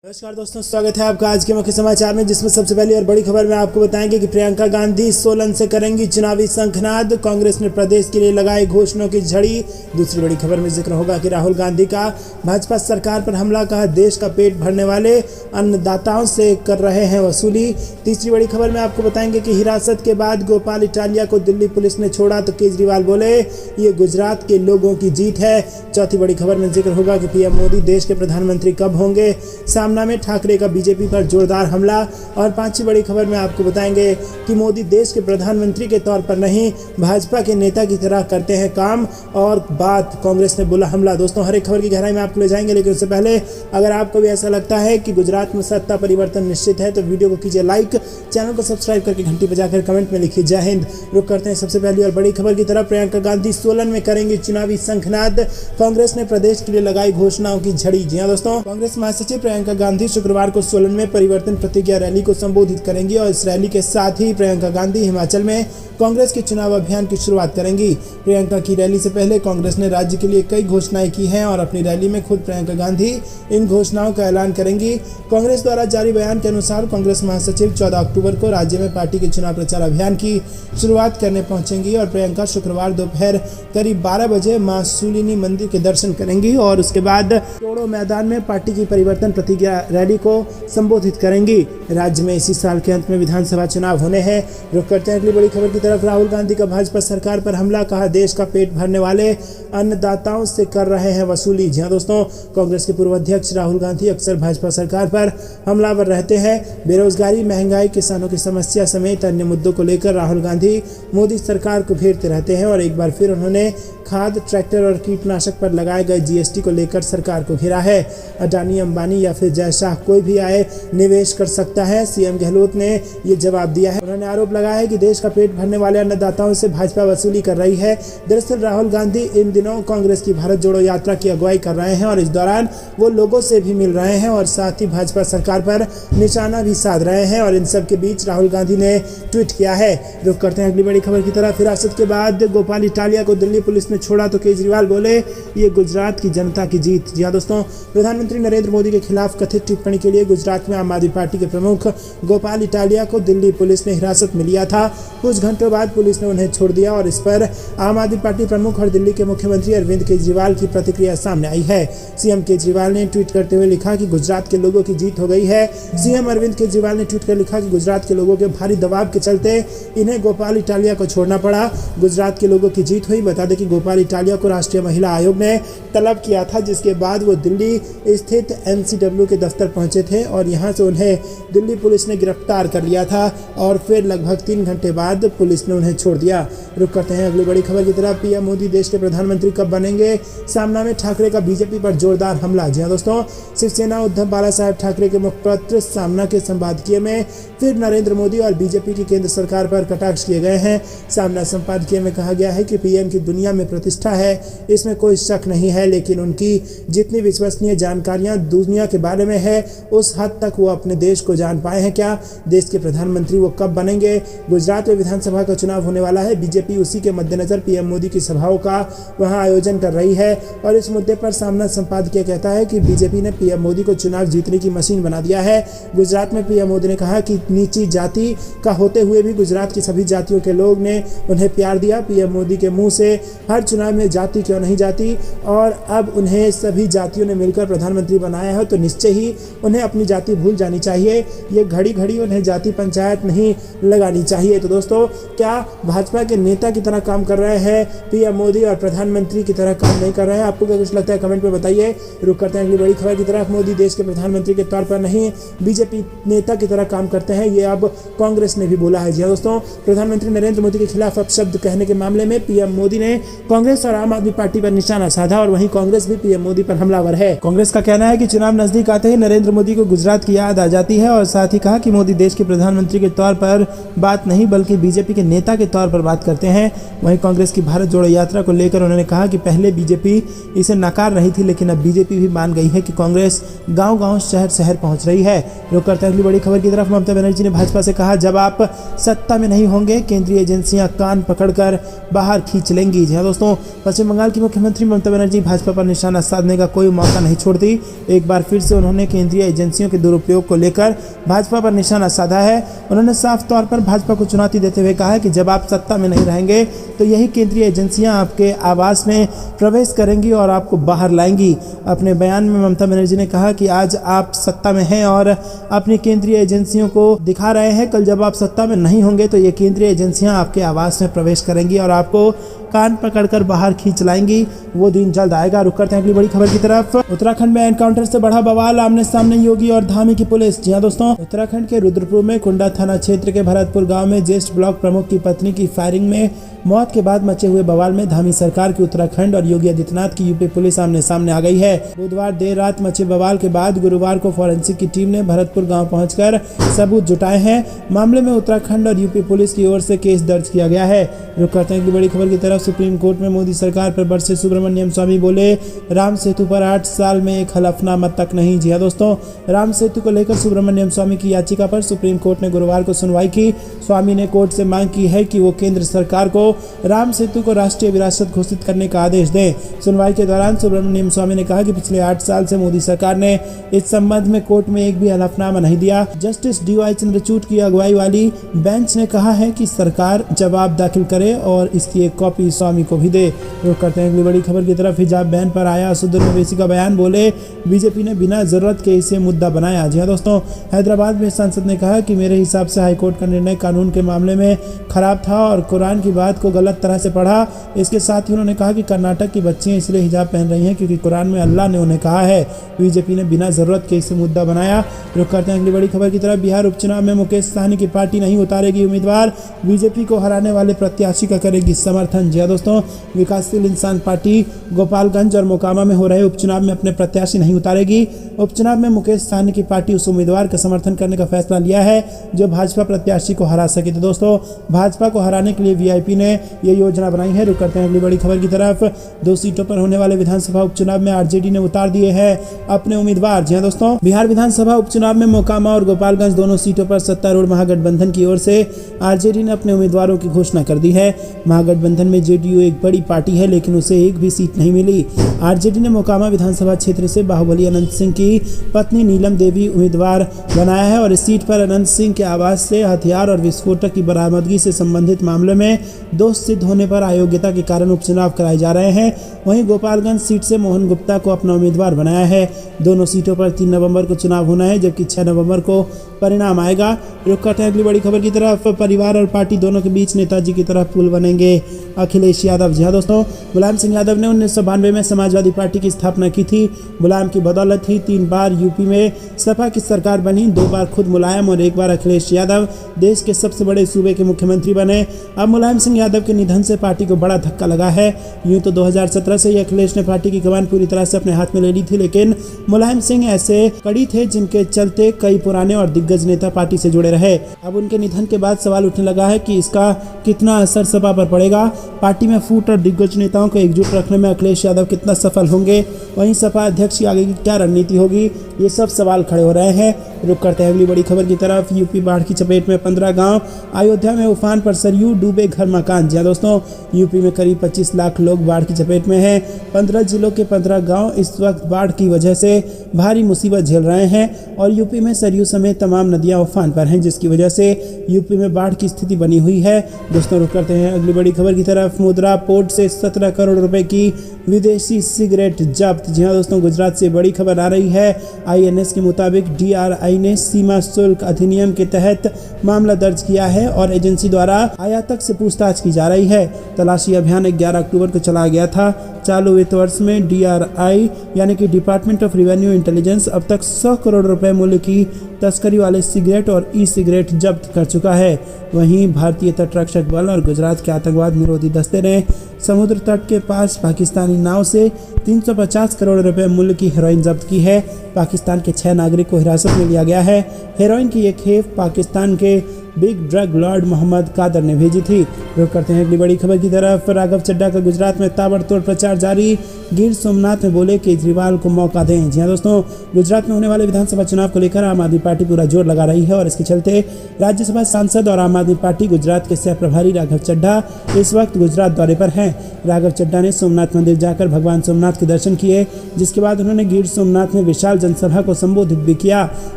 नमस्कार दोस्तों, स्वागत है आपका आज के मुख्य समाचार में, जिसमें सबसे पहली और बड़ी खबर में आपको बताएंगे कि प्रियंका गांधी सोलन से करेंगी चुनावी शंखनाद। कांग्रेस ने प्रदेश के लिए लगाई घोषणाओं की झड़ी। दूसरी बड़ी खबर में जिक्र होगा कि राहुल गांधी का भाजपा सरकार पर हमला, कहा देश का पेट भरने वाले अन्नदाताओं से कर रहे हैं वसूली। तीसरी बड़ी खबर में आपको बताएंगे कि हिरासत के बाद गोपाल इटालिया को दिल्ली पुलिस ने छोड़ा तो केजरीवाल बोले ये गुजरात के लोगों की जीत है। चौथी बड़ी खबर में जिक्र होगा कि पीएम मोदी देश के प्रधानमंत्री कब होंगे, सामना में ठाकरे का बीजेपी पर जोरदार हमला। और पांचवी बड़ी खबर में आपको बताएंगे कि मोदी देश के प्रधानमंत्री के तौर पर नहीं, भाजपा के नेता की तरह करते हैं काम, और बात कांग्रेस ने बोला हमला। दोस्तों, हर एक खबर की गहराई में आपको ले जाएंगे, लेकिन उससे पहले अगर आपको भी ऐसा लगता है कि गुजरात में सत्ता परिवर्तन निश्चित है तो वीडियो को कीजिए लाइक, चैनल को सब्सक्राइब करके घंटी बजाकर कमेंट में लिखिए जय हिंद। रुक करते हैं सबसे पहली और बड़ी खबर की तरफ। प्रियंका गांधी सोलन में करेंगी चुनावी शंखनाद। कांग्रेस ने प्रदेश के लिए लगाई घोषणाओं की झड़ी। जी हां दोस्तों, कांग्रेस महासचिव प्रियंका गांधी शुक्रवार को सोलन में परिवर्तन प्रतिज्ञा रैली को संबोधित करेंगी और इस रैली के साथ ही प्रियंका गांधी हिमाचल में कांग्रेस के चुनाव अभियान की शुरुआत करेंगी। प्रियंका की रैली से पहले कांग्रेस ने राज्य के लिए कई घोषणाएं की हैं और अपनी रैली में खुद प्रियंका गांधी इन घोषणाओं का ऐलान करेंगी। कांग्रेस द्वारा जारी बयान के अनुसार कांग्रेस महासचिव 14 अक्टूबर को राज्य में पार्टी के चुनाव प्रचार अभियान की शुरुआत करने पहुंचेंगी और प्रियंका शुक्रवार दोपहर करीब 12 बजे मां शूलिनी मंदिर के दर्शन करेंगी और उसके बाद चौड़ो मैदान में पार्टी की परिवर्तन प्रतिज्ञा रैली को संबोधित करेंगी। राज्य में इसी साल के अंत में विधानसभा चुनाव होने हैं। रुक करते हैं अगली बड़ी खबर की तरफ। राहुल गांधी का भाजपा सरकार पर हमला, कहा देश का पेट भरने वाले अन्नदाताओं से कर रहे हैं वसूली। जी हां दोस्तों, कांग्रेस के पूर्व अध्यक्ष राहुल गांधी अक्सर भाजपा सरकार पर हमलावर रहते हैं। बेरोजगारी, महंगाई, किसानों की समस्या समेत अन्य मुद्दों को लेकर राहुल गांधी मोदी सरकार को घेरते रहते हैं और एक बार फिर उन्होंने खाद, ट्रैक्टर और कीटनाशक पर लगाए गए जीएसटी को लेकर सरकार को घेरा है। अडानी, अंबानी या फिर जय शाह कोई भी आए निवेश कर सकता है, सीएम गहलोत ने ये जवाब दिया है। उन्होंने आरोप लगाया है कि देश का पेट भरने वाले अन्नदाताओं से भाजपा वसूली कर रही है। दरअसल राहुल गांधी इन दिनों कांग्रेस की भारत जोड़ो यात्रा की अगुवाई कर रहे हैं और इस दौरान वो लोगों से भी मिल रहे हैं और साथ ही भाजपा सरकार पर निशाना भी साध रहे हैं और इन सब के बीच राहुल गांधी ने ट्वीट किया है। रुक करते हैं अगली बड़ी खबर की तरफ। हिरासत के बाद गोपाल इटालिया को दिल्ली पुलिस ने छोड़ा तो केजरीवाल बोले ये गुजरात की जनता की जीत। जी हां दोस्तों, प्रधानमंत्री नरेंद्र मोदी के खिलाफ कथित टिप्पणी के लिए गुजरात में आम आदमी पार्टी के प्रमुख गोपाल इटालिया को दिल्ली पुलिस ने हिरासत में लिया था। कुछ घंटों बाद पुलिस ने उन्हें छोड़ दिया और इस पर आम आदमी पार्टी प्रमुख और दिल्ली के मुख्यमंत्री अरविंद केजरीवाल की प्रतिक्रिया सामने आई है। सीएम केजरीवाल ने ट्वीट करते हुए लिखा कि गुजरात के लोगों की जीत हो गई है। सीएम अरविंद केजरीवाल ने ट्वीट कर लिखा कि गुजरात के लोगों के भारी दबाव के चलते इन्हें गोपाल इटालिया को छोड़ना पड़ा। गुजरात के लोगों की जीत हुई। बता दें कि गोपाल इटालिया को राष्ट्रीय महिला आयोग ने तलब किया था, जिसके बाद वो दिल्ली स्थित एनसीडब्ल्यू के दफ्तर पहुंचे थे और यहां से उन्हें दिल्ली पुलिस ने गिरफ्तार कर लिया था और फिर लगभग 3 घंटे बाद पुलिस ने उन्हें छोड़ दिया। रुक करते हैं अगली बड़ी खबर की तरफ। पीएम मोदी देश के प्रधानमंत्री कब बनेंगे, सामना में ठाकरे का बीजेपी पर जोरदार हमला। जी हां दोस्तों, शिवसेना उद्धव बालासाहेब ठाकरे के मुखपत्र सामना के संपादकीय में फिर नरेंद्र मोदी और बीजेपी की केंद्र सरकार पर कटाक्ष किए गए हैं। सामना संपादकीय में कहा गया है कि पीएम की दुनिया में प्रतिष्ठा है, इसमें कोई शक नहीं है, लेकिन उनकी जितनी विश्वसनीय जानकारियां दुनिया के बारे में है उस हद तक वो अपने देश को जान पाए हैं क्या। देश के प्रधानमंत्री वो कब बनेंगे। गुजरात में विधानसभा का चुनाव होने वाला है। बीजेपी उसी के मद्देनजर पीएम मोदी की सभाओं का वहां आयोजन कर रही है और इस मुद्दे पर सामना संपादकीय कहता है कि बीजेपी ने पीएम मोदी को चुनाव जीतने की मशीन बना दिया है। गुजरात में पीएम मोदी ने कहा कि नीची जाति का होते हुए भी गुजरात की सभी जातियों के लोग ने उन्हें प्यार दिया। पीएम मोदी के मुंह से हर चुनाव में जाति क्यों नहीं जाती और अब उन्हें सभी जातियों ने मिलकर प्रधानमंत्री बनाया है तो निश्चय ही उन्हें अपनी जाति भूल जानी चाहिए। ये घड़ी घड़ी उन्हें जाति पंचायत नहीं लगानी चाहिए। तो दोस्तों, क्या भाजपा के नेता की तरह काम कर रहे हैं पीएम मोदी और प्रधानमंत्री की तरह काम नहीं कर रहे हैं? आपको क्या कुछ लगता है, कमेंट में बताइए। रुक करते हैं अगली बड़ी खबर की तरफ। मोदी देश के प्रधानमंत्री के तौर पर नहीं, बीजेपी नेता की तरह काम करते हैं, ये अब कांग्रेस ने भी बोला है। जी हां दोस्तों, प्रधानमंत्री नरेंद्र मोदी के खिलाफ अपशब्द कहने के मामले में पीएम मोदी ने कांग्रेस और आम आदमी पार्टी पर निशाना साधा और वहीं कांग्रेस भी पीएम मोदी पर हमलावर है। कांग्रेस का कहना है कि चुनाव नजदीक आते ही नरेंद्र मोदी को गुजरात की याद आ जाती है और साथ ही कहा कि मोदी देश के प्रधानमंत्री के तौर पर बात नहीं बल्कि बीजेपी के नेता के तौर पर बात करते हैं। वहीं कांग्रेस की भारत जोड़ो यात्रा को लेकर उन्होंने कहा कि पहले बीजेपी इसे नकार रही थी, लेकिन अब बीजेपी भी मान गई है कि कांग्रेस गांव-गांव, शहर-शहर पहुंच रही है। रुक करते हैं अगली बड़ी खबर की तरफ। ममता बनर्जी ने भाजपा से कहा जब आप सत्ता में नहीं होंगे केंद्रीय एजेंसियां कान पकड़कर बाहर खींच लेंगी। जी हां दोस्तों, पश्चिम बंगाल की मुख्यमंत्री ममता बनर्जी भाजपा पर निशाना साधने का कोई मौका नहीं छोड़ती। एक बार फिर से उन्होंने उन्होंने केंद्रीय एजेंसियों के दुरुपयोग को लेकर भाजपा पर निशाना साधा है। उन्होंने साफ तौर पर भाजपा को चुनौती देते हुए कहा है कि जब आप सत्ता में नहीं रहेंगे तो यही केंद्रीय एजेंसियां आपके आवास में प्रवेश करेंगी और आपको बाहर लाएंगी। अपने बयान में ममता बनर्जी ने कहा कि आज आप सत्ता में हैं और अपनी केंद्रीय एजेंसियों को दिखा रहे हैं, कल जब आप सत्ता में नहीं होंगे तो ये केंद्रीय एजेंसियां आपके आवास में प्रवेश करेंगी और आपको कान पकड़कर बाहर खींच लाएंगी। वो दिन जल्द आएगा। रुक करते हैं अगली बड़ी खबर की तरफ। उत्तराखंड में एनकाउंटर से बढ़ा बवाल, आमने सामने योगी और धामी की पुलिस। जी हां दोस्तों, उत्तराखंड के रुद्रपुर में कुंडा थाना क्षेत्र के भरतपुर गांव में ज्येष्ठ ब्लॉक प्रमुख की पत्नी की फायरिंग में मौत के बाद मचे हुए बवाल में धामी सरकार की उत्तराखंड और योगी आदित्यनाथ की यूपी पुलिस आमने सामने आ गई है। बुधवार देर रात मचे बवाल के बाद गुरुवार को फॉरेंसिक की टीम ने भरतपुर गांव पहुंचकर सबूत जुटाए हैं। मामले में उत्तराखंड और यूपी पुलिस की ओर से केस दर्ज किया गया है। रुक करते हैं अगली बड़ी खबर की तरफ। सुप्रीम कोर्ट में मोदी सरकार पर बरसे सुब्रमण्यम स्वामी, बोले राम सेतु पर 8 साल में एक हलफनामा तक नहीं। जी हां दोस्तों, राम सेतु को लेकर सुब्रमण्यम स्वामी की याचिका पर सुप्रीम कोर्ट ने गुरुवार को सुनवाई की। स्वामी ने कोर्ट से मांग की है कि वो केंद्र सरकार को राम सेतु को राष्ट्रीय विरासत घोषित करने का आदेश दें। सुनवाई के दौरान सुब्रमण्यम स्वामी ने कहा कि पिछले 8 साल से मोदी सरकार ने इस संबंध में कोर्ट में एक भी हलफनामा नहीं दिया। जस्टिस DY चंद्रचूड़ की अगुवाई वाली बेंच ने कहा है कि सरकार जवाब दाखिल करे और इसकी एक कॉपी स्वामी को भी दे। रुक करते हैं अगली बड़ी खबर की तरफ। हिजाब बैन पर आया असदुद्दीन ओवैसी का बयान, बोले बीजेपी ने बिना जरूरत के इसे मुद्दा बनाया। जी हां दोस्तों, हैदराबाद में सांसद ने कहा कि मेरे हिसाब से हाईकोर्ट का निर्णय कानून के मामले में खराब था और कुरान की बात को गलत तरह से पढ़ा। इसके साथ ही उन्होंने कहा कि कर्नाटक की बच्चियां इसलिए हिजाब पहन रही हैं क्योंकि कुरान में अल्लाह ने उन्हें कहा है। बीजेपी ने बिना जरूरत के इसे मुद्दा बनाया। रुक करते हैं अगली बड़ी खबर की तरफ। बिहार उपचुनाव में मुकेश सहनी की पार्टी नहीं उतारेगी उम्मीदवार, बीजेपी को हराने वाले प्रत्याशी का करेगी समर्थन। जी हां दोस्तों, विकासशील इंसान पार्टी गोपालगंज और मोकामा में हो रहे उपचुनाव में अपने प्रत्याशी नहीं उतारेगी। उपचुनाव में मुकेश सहनी की पार्टी उस उम्मीदवार का समर्थन करने का फैसला लिया है जो भाजपा प्रत्याशी को हरा सके। तो दोस्तों, भाजपा को हराने के लिए वीआईपी ने ये योजना बनाई है। रुक करते हैं अगली बड़ी खबर की तरफ। 2 सीटों पर होने वाले विधानसभा उपचुनाव में आरजेडी ने उतार दिए हैं अपने उम्मीदवार। जी हां दोस्तों, बिहार विधानसभा उपचुनाव में मोकामा और गोपालगंज दोनों सीटों पर सत्तारूढ़ महागठबंधन की ओर से आरजेडी ने अपने उम्मीदवारों की घोषणा कर दी है। महागठबंधन में जेडीयू एक बड़ी पार्टी है लेकिन उसे एक भी सीट नहीं मिली। आरजेडी ने मोकामा विधानसभा क्षेत्र से बाहुबली अनंत सिंह की पत्नी नीलम देवी उम्मीदवार बनाया है और इस सीट पर अनंत सिंह के आवास से हथियार और विस्फोटक की बरामदगी से संबंधित मामले में दोष सिद्ध होने पर अयोग्यता के कारण उपचुनाव कराए जा रहे हैं। वहीं गोपालगंज सीट से मोहन गुप्ता को अपना उम्मीदवार बनाया है। दोनों सीटों पर 3 नवंबर को चुनाव होना है जबकि 6 नवंबर को परिणाम आएगा। रुक करते हैं अगली बड़ी खबर की तरफ। परिवार और पार्टी दोनों के बीच नेताजी की तरह पुल बनेंगे अखिलेश यादव। जी हां दोस्तों, मुलायम सिंह यादव ने 1992 में समाजवादी पार्टी की स्थापना की थी। मुलायम की बदौलत ही 3 बार यूपी में सपा की सरकार बनी। 2 बार खुद मुलायम और 1 बार अखिलेश यादव देश के सबसे बड़े सूबे के मुख्यमंत्री बने। अब मुलायम सिंह यादव के निधन से पार्टी को बड़ा धक्का लगा है। यूं तो 2017 से ही अखिलेश ने पार्टी की कमान पूरी तरह से अपने हाथ में ले ली थी, लेकिन मुलायम सिंह ऐसे कड़ी थे जिनके चलते कई पुराने और दिग्गज नेता पार्टी से जुड़े रहे। अब उनके निधन के बाद सवाल उठने लगा है कि इसका कितना असर सपा पर पड़ेगा। पार्टी में फूट और दिग्गज नेताओं को एकजुट रखने में अखिलेश यादव कितना सफल होंगे, वहीं सपा अध्यक्ष की आगे की क्या रणनीति होगी, ये सब सवाल खड़े हो रहे हैं। रुक करते हैं अगली बड़ी खबर की तरफ। यूपी बाढ़ की चपेट में 15 गांव, अयोध्या में उफान पर सरयू, डूबे घर मकान। जी हां दोस्तों, यूपी में करीब 25 लाख लोग बाढ़ की चपेट में हैं। 15 जिलों के 15 गांव इस वक्त बाढ़ की वजह से भारी मुसीबत झेल रहे हैं और यूपी में सरयू समेत तमाम नदियां उफान पर हैं, जिसकी वजह से यूपी में बाढ़ की स्थिति बनी हुई है। दोस्तों, रुक करते हैं अगली बड़ी खबर की तरफ। मुद्रा पोर्ट से 17 करोड़ रुपए की विदेशी सिगरेट जब्त। जी हां दोस्तों, गुजरात से बड़ी खबर आ रही है। INS के मुताबिक DRI ने सीमा शुल्क अधिनियम के तहत मामला दर्ज किया है और एजेंसी द्वारा आयातक से पूछताछ की जा रही है। तलाशी अभियान 11 अक्टूबर को चलाया गया था। चालू वित्त वर्ष में DRI यानी कि डिपार्टमेंट ऑफ रेवेन्यू इंटेलिजेंस अब तक 100 करोड़ रुपए मूल्य की तस्करी वाले सिगरेट और ई-सिगरेट जब्त कर चुका है। वहीं भारतीय तटरक्षक बल और गुजरात के आतंकवाद निरोधी दस्ते ने समुद्र तट के पास पाकिस्तानी नाव से 350 करोड़ रुपए मूल्य की हेरोइन जब्त की है। पाकिस्तान के 6 नागरिक को हिरासत में लिया गया है। हेरोइन की एक खेप पाकिस्तान के big drug lord Mohammad Qadir ने भेजी थी। रुक करते हैं अगली बड़ी खबर की तरफ। राघव चड्ढा का गुजरात में ताबड़तोड़ प्रचार जारी। गिर सोमनाथ में बोले केजरीवाल को मौका दें। जी हाँ दोस्तों, गुजरात में होने वाले विधानसभा चुनाव को लेकर आम आदमी पार्टी पूरा जोर लगा रही है और इसके चलते राज्यसभा सांसद और आम आदमी पार्टी गुजरात के सह प्रभारी राघव चड्ढा इस वक्त गुजरात दौरे पर हैं। राघव चड्ढा ने सोमनाथ मंदिर जाकर भगवान सोमनाथ के दर्शन किए, जिसके बाद उन्होंने गिर सोमनाथ में विशाल जनसभा को संबोधित भी किया।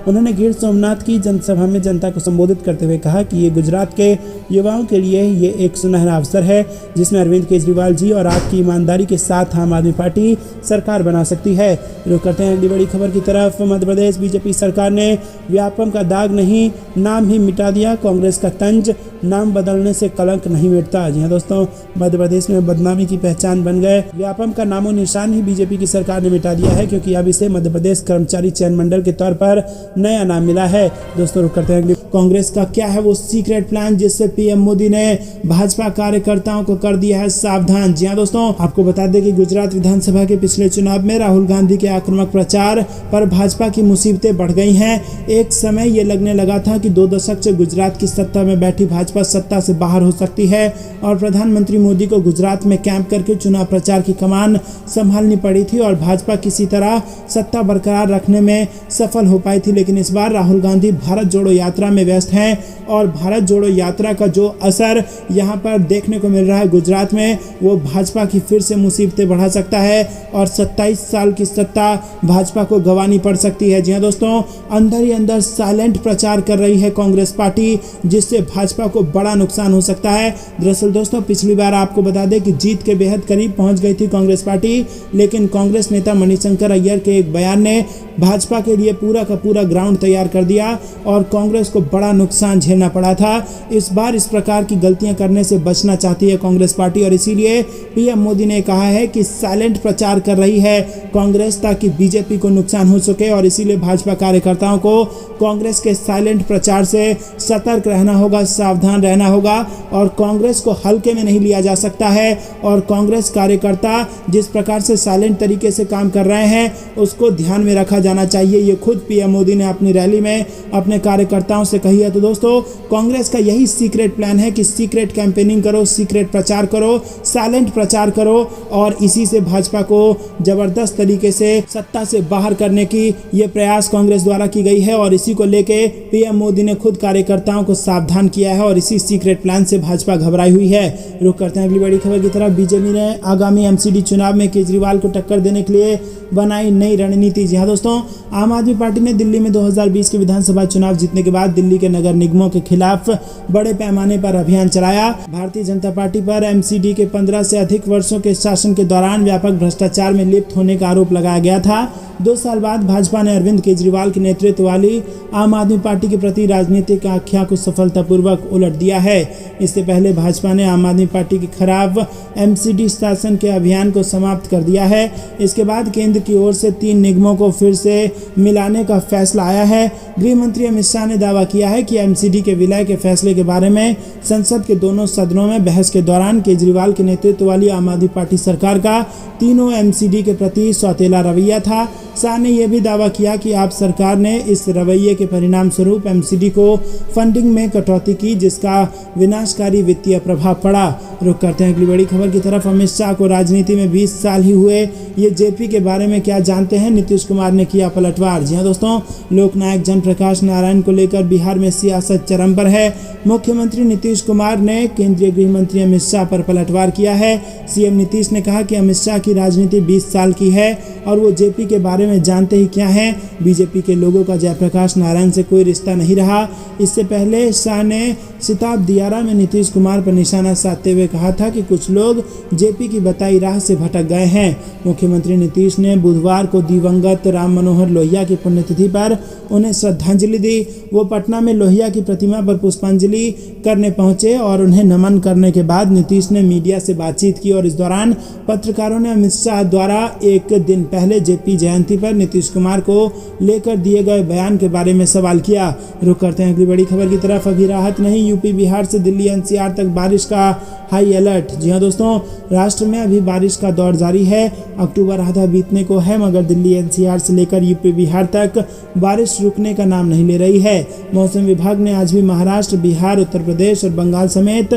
उन्होंने गिर सोमनाथ की जनसभा में जनता को संबोधित करते हुए कहा कि ये गुजरात के युवाओं के लिए ये एक सुनहरा अवसर है जिसमें अरविंद केजरीवाल जी और आपकी ईमानदारी के साथ आम आदमी पार्टी सरकार बना सकती है। रुक करते हैं अगली बड़ी खबर की तरफ। मध्य प्रदेश बीजेपी सरकार ने व्यापम का दाग नहीं, नाम ही मिटा दिया। कांग्रेस का तंज, नाम बदलने से कलंक नहीं मिटता। जी हाँ दोस्तों, मध्य प्रदेश में बदनामी की पहचान बन गए व्यापम का नामो निशान ही बीजेपी की सरकार ने मिटा दिया है, क्योंकि अब इसे मध्य प्रदेश कर्मचारी चयन मंडल के तौर पर नया नाम मिला है। दोस्तों रुक करते हैं कांग्रेस का क्या है वो सीक्रेट प्लान जिससे पीएम मोदी ने भाजपा कार्यकर्ताओं को कर दिया है सावधान। जी हाँ दोस्तों, आपको बता दें कि गुजरात विधानसभा के पिछले चुनाव में राहुल गांधी के आक्रामक प्रचार पर भाजपा की मुसीबतें बढ़ गई हैं। एक समय ये लगने लगा था कि 2 दशक से गुजरात की सत्ता में बैठी भाजपा सत्ता से बाहर हो सकती है और प्रधानमंत्री मोदी को गुजरात में कैंप करके चुनाव प्रचार की कमान संभालनी पड़ी थी और भाजपा किसी तरह सत्ता बरकरार रखने में सफल हो पाई थी। लेकिन इस बार राहुल गांधी भारत जोड़ो यात्रा में व्यस्त हैं और भारत जोड़ो यात्रा का जो असर यहाँ पर देखने को मिल रहा है गुजरात में, वो भाजपा की फिर से मुसीबतें बढ़ा सकता है और 27 साल की सत्ता भाजपा को गंवानी पड़ सकती है। जी हाँ दोस्तों, अंदर ही अंदर साइलेंट प्रचार कर रही है कांग्रेस पार्टी, जिससे भाजपा को बड़ा नुकसान हो सकता है। दरअसल दोस्तों, पिछली बार आपको बता दें कि जीत के बेहद करीब पहुंच गई थी कांग्रेस पार्टी, लेकिन कांग्रेस नेता मणिशंकर अय्यर के एक बयान ने भाजपा के लिए पूरा का पूरा ग्राउंड तैयार कर दिया और कांग्रेस को बड़ा नुकसान झेलना पड़ा था। इस बार इस प्रकार की गलतियां करने से बचना चाहती है कांग्रेस पार्टी और इसीलिए पीएम मोदी ने कहा है कि साइलेंट प्रचार कर रही है कांग्रेस ताकि बीजेपी को नुकसान हो सके और इसीलिए भाजपा कार्यकर्ताओं को कांग्रेस के साइलेंट प्रचार से सतर्क रहना होगा, सावधान रहना होगा और कांग्रेस को हल्के में नहीं लिया जा सकता है। और कांग्रेस कार्यकर्ता जिस प्रकार से साइलेंट तरीके से काम कर रहे हैं उसको ध्यान में रखा जाना चाहिए। ये खुद पीएम मोदी ने अपनी रैली में अपने कार्यकर्ताओं से कही है। तो दोस्तों, कांग्रेस का यही सीक्रेट प्लान है कि सीक्रेट कैंपेनिंग करो, सीक्रेट प्रचार करो, साइलेंट प्रचार करो और इसी से भाजपा को जबरदस्त तरीके से सत्ता से बाहर करने की ये प्रयास कांग्रेस द्वारा की गई है और इसी को लेके पीएम मोदी ने खुद कार्यकर्ताओं को सावधान किया है और इसी सीक्रेट प्लान से भाजपा घबराई हुई है। रुक करते हैं अगली बड़ी खबर की तरफ। बीजेपी ने आगामी एमसीडी चुनाव में केजरीवाल को टक्कर देने के लिए बनाई नई रणनीति। जी हाँ दोस्तों, आम आदमी पार्टी ने दिल्ली में 2020 के विधानसभा चुनाव जीतने के बाद दिल्ली के नगर निगमों के खिलाफ बड़े पैमाने पर अभियान चलाया। भारतीय जनता पार्टी पर एमसीडी के 15 से अधिक वर्षों के शासन के दौरान व्यापक भ्रष्टाचार में लिप्त होने का आरोप लगाया गया था। 2 साल बाद भाजपा ने अरविंद केजरीवाल के नेतृत्व वाली आम आदमी पार्टी के प्रति राजनीतिक आख्या को सफलतापूर्वक उलट दिया है। इससे पहले भाजपा ने आम आदमी पार्टी के खिलाफ एमसीडी शासन के अभियान को समाप्त कर दिया है। इसके बाद केंद्र की ओर से 3 निगमों को फिर से मिलाने का फैसला आया है। गृह मंत्री अमित शाह ने दावा किया है कि एमसीडी के विलय के फैसले के बारे में संसद के दोनों सदनों में बहस के दौरान केजरीवाल के नेतृत्व वाली आम आदमी पार्टी सरकार का तीनों एमसीडी के प्रति सौतेला रवैया था। शाह ने यह भी दावा किया कि आप सरकार ने इस रवैये के परिणाम स्वरूप एमसीडी को फंडिंग में कटौती की, जिसका विनाशकारी वित्तीय प्रभाव पड़ा। रुक करते हैं अगली बड़ी खबर की तरफ। अमित शाह को राजनीति में 20 साल ही हुए, ये जेपी के बारे में क्या जानते हैं? नीतीश कुमार ने किया पलटवार। जी हाँ दोस्तों, लोकनायक जयप्रकाश नारायण को लेकर बिहार में सियासत चरम पर है। मुख्यमंत्री नीतीश कुमार ने केंद्रीय गृह मंत्री अमित शाह पर पलटवार किया है। सीएम नीतीश ने कहा कि अमित शाह की राजनीति 20 साल की है और वो जेपी के बारे में जानते ही क्या हैं। बीजेपी के लोगों का जयप्रकाश नारायण से कोई रिश्ता नहीं रहा। इससे पहले शाह ने सिताब दियारा में नीतीश कुमार पर निशाना साधते हुए कहा था कि कुछ लोग जेपी की बताई राह से भटक गए हैं। मुख्यमंत्री नीतीश ने बुधवार को दिवंगत राम मनोहर लोहिया की पुण्यतिथि पर उन्हें श्रद्धांजलि दी। वो पटना में लोहिया की प्रतिमा पर पुष्पांजलि करने पहुंचे और उन्हें नमन करने के बाद नीतीश ने मीडिया से बातचीत की और इस दौरान पत्रकारों ने अमित शाह द्वारा एक दिन पहले जेपी जयंती पर नीतीश कुमार को लेकर दिए गए बयान के बारे में सवाल किया। रुक करते हैं अगली बड़ी खबर की तरफ। अभी राहत नहीं, यूपी बिहार से दिल्ली एनसीआर तक बारिश का हाई अलर्ट। जी हाँ दोस्तों, राष्ट्र में अभी बारिश का दौर जारी है। अक्टूबर आधा बीतने को है मगर दिल्ली एनसीआर से लेकर यूपी बिहार तक बारिश रुकने का नाम नहीं ले रही है। मौसम विभाग ने आज भी महाराष्ट्र, बिहार, उत्तर प्रदेश और बंगाल समेत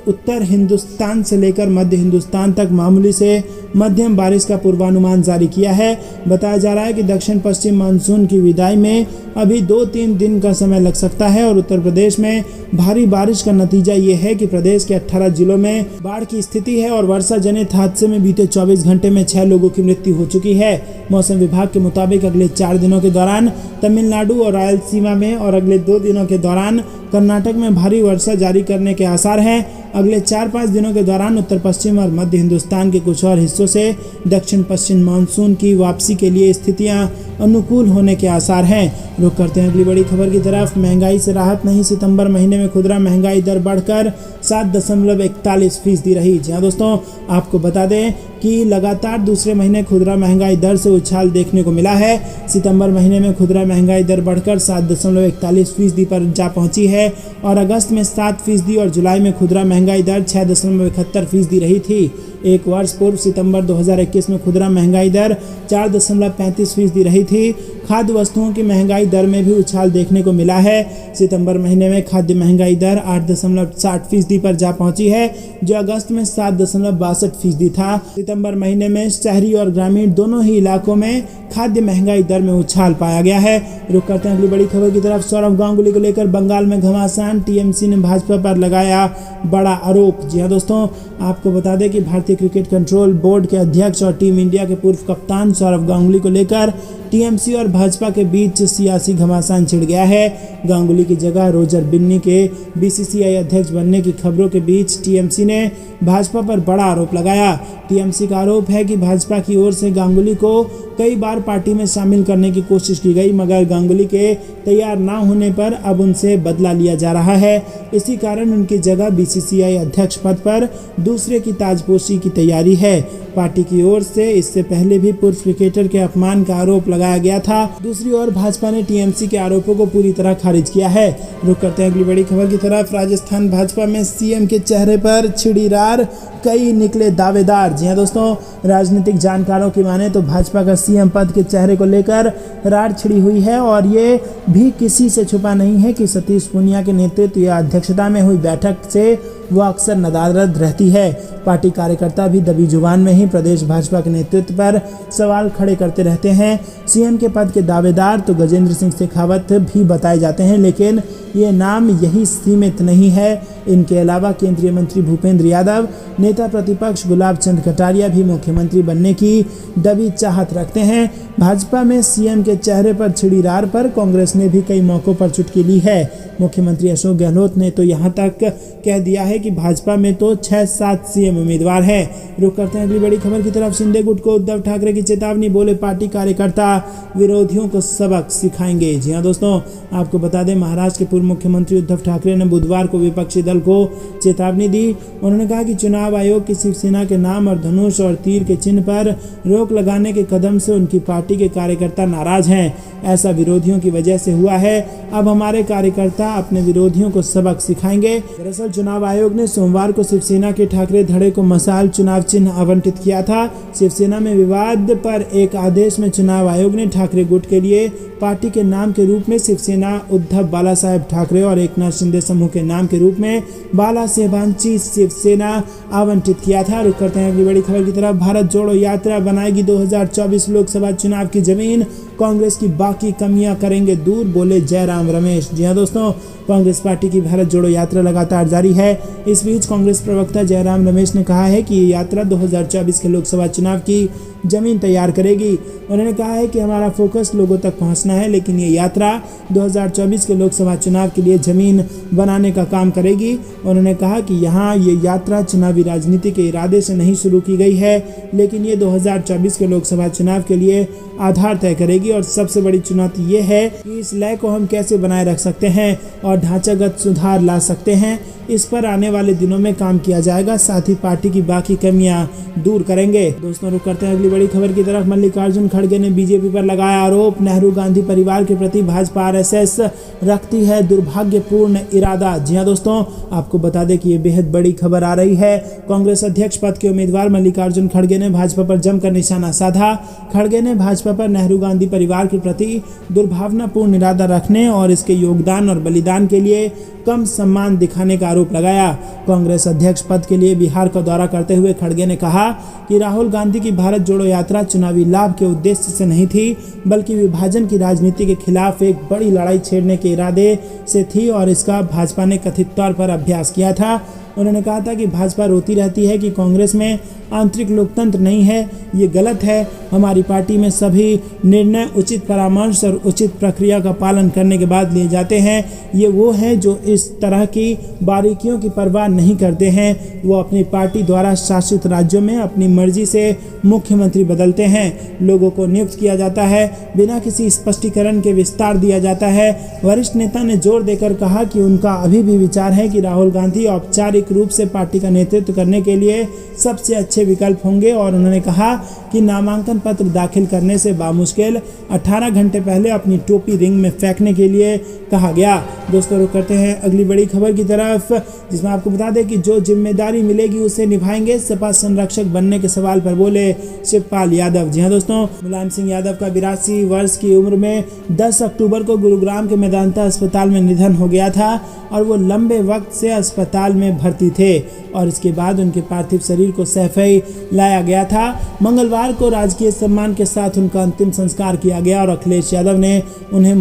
उत्तर हिंदुस्तान से लेकर मध्य हिंदुस्तान तक मामूली से मध्यम बारिश का पूर्वानुमान जारी किया है। बताया जा रहा है कि दक्षिण पश्चिम मानसून की विदाई में अभी 2-3 दिन का समय लग सकता है और उत्तर प्रदेश में भारी बारिश का नतीजा ये है कि प्रदेश के 18 जिलों में बाढ़ की स्थिति है और वर्षा जनित हादसे में बीते 24 घंटे में 6 लोगों की मृत्यु हो चुकी है। मौसम विभाग के मुताबिक अगले 4 दिनों के दौरान तमिलनाडु और रायलसीमा में और अगले 2 दिनों के दौरान कर्नाटक में भारी वर्षा जारी करने के आसार हैं। अगले 4-5 दिनों के दौरान उत्तर पश्चिम और मध्य हिंदुस्तान के कुछ और हिस्सों से दक्षिण पश्चिम मानसून की वापसी के लिए स्थितियां अनुकूल होने के आसार हैं। रुक करते हैं अगली बड़ी खबर की तरफ। महंगाई से राहत नहीं, सितंबर महीने में खुदरा महंगाई दर बढ़कर 7.41% रही। जी हाँ दोस्तों, आपको बता दें कि लगातार दूसरे महीने खुदरा महंगाई दर से उछाल देखने को मिला है। सितंबर महीने में खुदरा महंगाई दर बढ़कर 7.41% पर जा पहुंची है और अगस्त में 7% और जुलाई में खुदरा महंगाई दर 6.71% रही थी। एक वर्ष पूर्व सितंबर 2021 में खुदरा महंगाई दर 4.35% रही थी। खाद्य वस्तुओं की महंगाई दर में भी उछाल देखने को मिला है। सितंबर महीने में खाद्य महंगाई दर 8.60% पर जा पहुंची है, जो अगस्त में 7.62% था। सितंबर महीने में शहरी और ग्रामीण दोनों ही इलाकों में खाद्य महंगाई दर में उछाल पाया गया है। रुक करते हैं अगली बड़ी खबर की तरफ। सौरव गांगुली को लेकर बंगाल में घमासान, टीएमसी ने भाजपा पर लगाया बड़ा आरोप। जी हाँ दोस्तों, आपको बता दें कि भारतीय क्रिकेट कंट्रोल बोर्ड के अध्यक्ष और टीम इंडिया के पूर्व कप्तान सौरव गांगुली को लेकर टीएमसी और भाजपा के बीच सियासी घमासान छिड़ गया है। गांगुली की जगह रोजर बिन्नी के बीसीसीआई अध्यक्ष बनने की खबरों के बीच टीएमसी ने भाजपा पर बड़ा आरोप लगाया। टीएमसी का आरोप है कि भाजपा की ओर से गांगुली को कई बार पार्टी में शामिल करने की कोशिश की गई, मगर गांगुली के तैयार ना होने पर अब उनसे बदला लिया जा रहा है। इसी कारण उनकी जगह बीसीसीआई अध्यक्ष पद पर दूसरे की ताजपोशी की तैयारी है। पार्टी की ओर से इससे पहले भी पूर्व क्रिकेटर के अपमान का आरोप लगाया गया था। दूसरी ओर भाजपा ने टीएमसी के आरोपों को पूरी तरह खारिज किया है। रुक करते हैं अगली बड़ी खबर की तरफ। राजस्थान भाजपा में सीएम के चेहरे पर छिड़ी रार, कई निकले दावेदार। जी हाँ दोस्तों, राजनीतिक जानकारों की माने तो भाजपा का सीएम पद के चेहरे को लेकर रार छिड़ी हुई है और ये भी किसी से छुपा नहीं है कि सतीश पूनिया के नेतृत्व या अध्यक्षता में हुई बैठक से वो अक्सर नदारद रहती है। पार्टी कार्यकर्ता भी दबी जुबान में ही प्रदेश भाजपा के नेतृत्व पर सवाल खड़े करते रहते हैं। सीएम के पद के दावेदार तो गजेंद्र सिंह शेखावत भी बताए जाते हैं, लेकिन ये नाम यही सीमित नहीं है। इनके अलावा केंद्रीय मंत्री भूपेंद्र यादव, नेता प्रतिपक्ष गुलाब चंद कटारिया भी मुख्यमंत्री बनने की दबी चाहत रखते हैं। भाजपा में सीएम के चेहरे पर छिड़ी रार पर कांग्रेस ने भी कई मौकों पर चुटकी ली है। मुख्यमंत्री अशोक गहलोत ने तो यहाँ तक कह दिया है कि भाजपा में तो 6-7 सीएम उम्मीदवार हैं। रुक करते हैं अगली बड़ी खबर की तरफ। शिंदे गुट को उद्धव ठाकरे की चेतावनी, बोले पार्टी कार्यकर्ता विरोधियों को सबक सिखाएंगे। जी हाँ दोस्तों, आपको बता दें महाराष्ट्र के पूर्व मुख्यमंत्री उद्धव ठाकरे ने बुधवार को विपक्षी दल को चेतावनी दी। उन्होंने कहा कि चुनाव आयोग की शिवसेना के नाम और धनुष और तीर के चिन्ह पर रोक लगाने के कदम से उनकी पार्टी के कार्यकर्ता नाराज हैं। ऐसा विरोधियों की वजह से हुआ है। अब हमारे कार्यकर्ता अपने विरोधियों को सबक सिखाएंगे। दरअसल चुनाव आयोग ने सोमवार को शिवसेना के ठाकरे धड़े को मसाल चुनाव चिन्ह आवंटित किया था। शिवसेना में विवाद पर एक आदेश में चुनाव आयोग ने ठाकरे गुट के लिए पार्टी के नाम के रूप में शिवसेना उद्धव बाला साहेब ठाकरे और एकनाथ शिंदे समूह के नाम के रूप में बाला साहेबांची शिवसेना आवंटित किया था। रुक करते हैं अगली बड़ी खबर की तरफ। भारत जोड़ो यात्रा बनाएगी 2024 लोकसभा चुनाव की जमीन, कांग्रेस की बाकी कमियां करेंगे दूर, बोले जयराम रमेश। जी हां दोस्तों, कांग्रेस पार्टी की भारत जोड़ो यात्रा लगातार जारी है। इस बीच कांग्रेस प्रवक्ता जयराम रमेश ने कहा है कि ये यात्रा 2024 के लोकसभा चुनाव की जमीन तैयार करेगी। उन्होंने कहा है कि हमारा फोकस लोगों तक पहुंचना है, लेकिन ये यात्रा 2024 के लोकसभा चुनाव के लिए जमीन बनाने का काम करेगी। उन्होंने कहा कि यहाँ ये यात्रा चुनावी राजनीति के इरादे से नहीं शुरू की गई है, लेकिन ये 2024 के लोकसभा चुनाव के लिए आधार तय करेगी। और सबसे बड़ी चुनौती ये है कि इस लय को हम कैसे बनाए रख सकते हैं और ढांचागत सुधार ला सकते हैं। इस पर आने वाले दिनों में काम किया जाएगा, साथ ही पार्टी की बाकी कमियां दूर करेंगे। दोस्तों, रुक करते हैं अगली बड़ी खबर की तरफ मल्लिकार्जुन खड़गे ने बीजेपी पर लगाया आरोप, नेहरू गांधी परिवार के प्रति भाजपा आरएसएस रखती है दुर्भाग्यपूर्ण इरादा। जी हां दोस्तों, आपको बता दें कि ये बेहद बड़ी खबर आ रही है। कांग्रेस अध्यक्ष पद के उम्मीदवार मल्लिकार्जुन खड़गे ने भाजपा पर जमकर निशाना साधा। खड़गे ने भाजपा पर नेहरू गांधी परिवार के प्रति दुर्भावनापूर्ण इरादा रखने और इसके योगदान और बलिदान के लिए कम सम्मान दिखाने का आरोप लगाया। कांग्रेस अध्यक्ष पद के लिए बिहार का दौरा करते हुए खड़गे ने कहा कि राहुल गांधी की भारत जोड़ो यात्रा चुनावी लाभ के उद्देश्य से नहीं थी, बल्कि विभाजन की राजनीति के खिलाफ एक बड़ी लड़ाई छेड़ने के इरादे से थी और इसका भाजपा ने कथित तौर पर अभ्यास किया था। उन्होंने कहा था कि भाजपा रोती रहती है कि कांग्रेस में आंतरिक लोकतंत्र नहीं है, ये गलत है। हमारी पार्टी में सभी निर्णय उचित परामर्श और उचित प्रक्रिया का पालन करने के बाद लिए जाते हैं। ये वो हैं जो इस तरह की बारीकियों की परवाह नहीं करते हैं। वो अपनी पार्टी द्वारा शासित राज्यों में अपनी मर्जी से मुख्यमंत्री बदलते हैं, लोगों को नियुक्त किया जाता है, बिना किसी स्पष्टीकरण के विस्तार दिया जाता है। वरिष्ठ नेता ने जोर देकर कहा कि उनका अभी भी विचार है कि राहुल गांधी औपचारिक रूप से पार्टी का नेतृत्व करने के लिए सबसे अच्छे विकल्प होंगे और उन्होंने कहा कि नामांकन पत्र दाखिल करने से बामुश्किल 18 घंटे पहले अपनी टोपी रिंग में फेंकने के लिए कहा गया। दोस्तों, रुक करते हैं अगली बड़ी खबर की तरफ, जिसमें आपको बता दें कि जो जिम्मेदारी मिलेगी उसे निभाएंगे, सपा संरक्षक बनने के सवाल पर बोले शिवपाल यादव। जी हां दोस्तों, मुलायम सिंह यादव का 82 वर्ष की उम्र में 10 अक्टूबर को गुरुग्राम के मेदांता अस्पताल में निधन हो गया था और वो लंबे वक्त से अस्पताल में भर्ती थे और इसके बाद उनके पार्थिव शरीर को सैफई लाया गया था। मंगलवार को राजकीय सम्मान के साथ उनका अंतिम संस्कार किया गया और अखिलेश यादव ने उन्हें